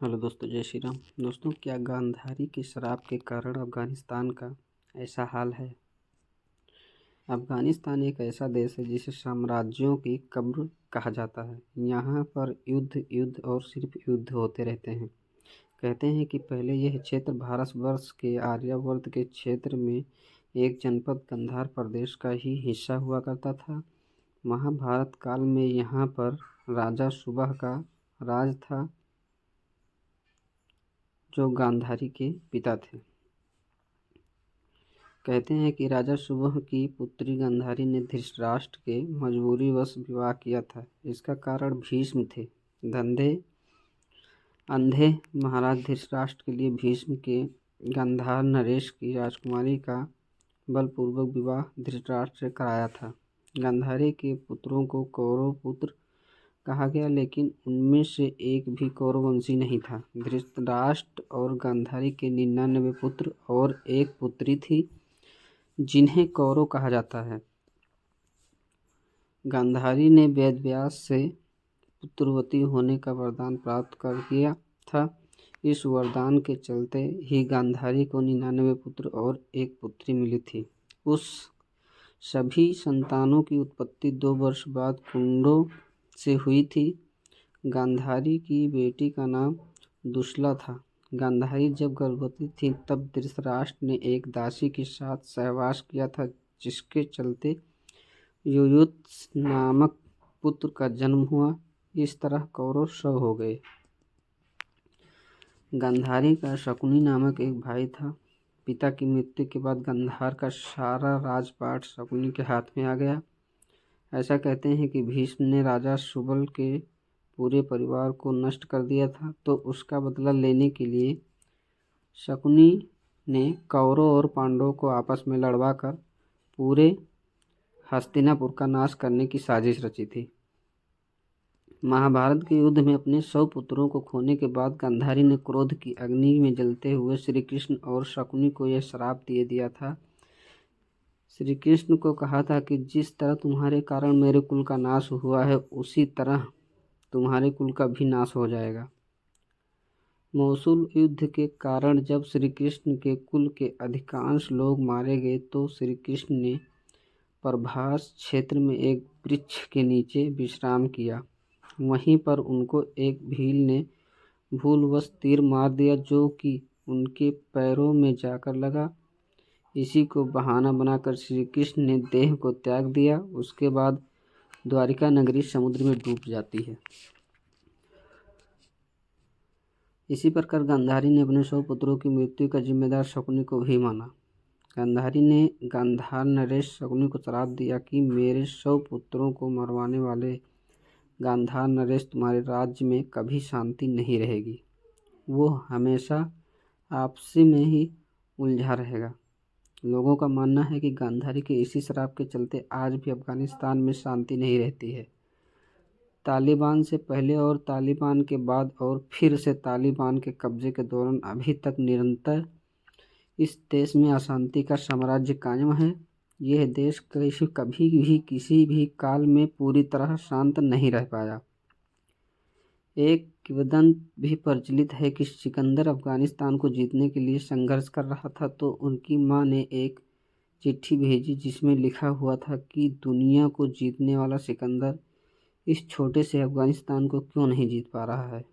Hello दोस्तों, जय श्री राम। दोस्तों, क्या गांधारी की शराब के कारण अफ़गानिस्तान का ऐसा हाल है? अफ़गानिस्तान एक ऐसा देश है जिसे साम्राज्यों की कब्र कहा जाता है। यहाँ पर युद्ध युद्ध और सिर्फ युद्ध होते रहते हैं। कहते हैं कि पहले यह क्षेत्र भारतवर्ष के आर्यावर्त के क्षेत्र में एक जनपद गंधार प्रदेश का ही हिस्सा हुआ करता था। महाभारत काल में यहाँ पर राजा सुबह का राज था, जो गांधारी के पिता थे। कहते हैं कि राजा सुबह की पुत्री गांधारी ने धृतराष्ट्र के मजबूरीवश विवाह किया था। इसका कारण भीष्म थे। अंधे महाराज धृतराष्ट्र के लिए भीष्म के गांधार नरेश की राजकुमारी का बलपूर्वक विवाह धृतराष्ट्र से कराया था। गांधारी के पुत्रों को कौरव पुत्र कहा गया, लेकिन उनमें से एक भी कौरववंशी नहीं था। धृतराष्ट्र और गांधारी के 99 पुत्र और एक पुत्री थी, जिन्हें कौरव कहा जाता है। गांधारी ने वेदव्यास से पुत्रवती होने का वरदान प्राप्त कर किया था। इस वरदान के चलते ही गांधारी को 99 पुत्र और एक पुत्री मिली थी। उस सभी संतानों की उत्पत्ति 2 वर्ष बाद कुंडों से हुई थी। गांधारी की बेटी का नाम दुशला था। गांधारी जब गर्भवती थी तब धृतराष्ट्र ने एक दासी के साथ सहवास किया था, जिसके चलते युयुत्स नामक पुत्र का जन्म हुआ। इस तरह कौरव सौ हो गए। गांधारी का शकुनी नामक एक भाई था। पिता की मृत्यु के बाद गांधार का सारा राजपाट शकुनी के हाथ में आ गया। ऐसा कहते हैं कि भीष्म ने राजा सुबल के पूरे परिवार को नष्ट कर दिया था, तो उसका बदला लेने के लिए शकुनी ने कौरव और पांडवों को आपस में लड़वाकर पूरे हस्तिनापुर का नाश करने की साजिश रची थी। महाभारत के युद्ध में अपने 100 पुत्रों को खोने के बाद गांधारी ने क्रोध की अग्नि में जलते हुए श्री कृष्ण और शकुनी को यह श्राप दे दिया था। श्री कृष्ण को कहा था कि जिस तरह तुम्हारे कारण मेरे कुल का नाश हुआ है, उसी तरह तुम्हारे कुल का भी नाश हो जाएगा। मौसूल युद्ध के कारण जब श्री कृष्ण के कुल के अधिकांश लोग मारे गए, तो श्री कृष्ण ने प्रभास क्षेत्र में एक वृक्ष के नीचे विश्राम किया। वहीं पर उनको एक भील ने भूलवश तीर मार दिया, जो कि उनके पैरों में जाकर लगा। इसी को बहाना बनाकर श्री कृष्ण ने देह को त्याग दिया। उसके बाद द्वारिका नगरी समुद्र में डूब जाती है। इसी प्रकार गांधारी ने अपने 100 पुत्रों की मृत्यु का जिम्मेदार शकुनी को भी माना। गांधारी ने गांधार नरेश शकुनी को श्राप दिया कि मेरे 100 पुत्रों को मरवाने वाले गांधार नरेश, तुम्हारे राज्य में कभी शांति नहीं रहेगी। वो हमेशा आपसी में ही उलझा रहेगा। लोगों का मानना है कि गांधारी के इसी श्राप के चलते आज भी अफगानिस्तान में शांति नहीं रहती है। तालिबान से पहले और तालिबान के बाद और फिर से तालिबान के कब्जे के दौरान अभी तक निरंतर इस देश में अशांति का साम्राज्य कायम है। यह देश कभी भी किसी भी काल में पूरी तरह शांत नहीं रह पाया। एक किंवदंती भी प्रचलित है कि सिकंदर अफगानिस्तान को जीतने के लिए संघर्ष कर रहा था, तो उनकी मां ने एक चिट्ठी भेजी जिसमें लिखा हुआ था कि दुनिया को जीतने वाला सिकंदर इस छोटे से अफगानिस्तान को क्यों नहीं जीत पा रहा है।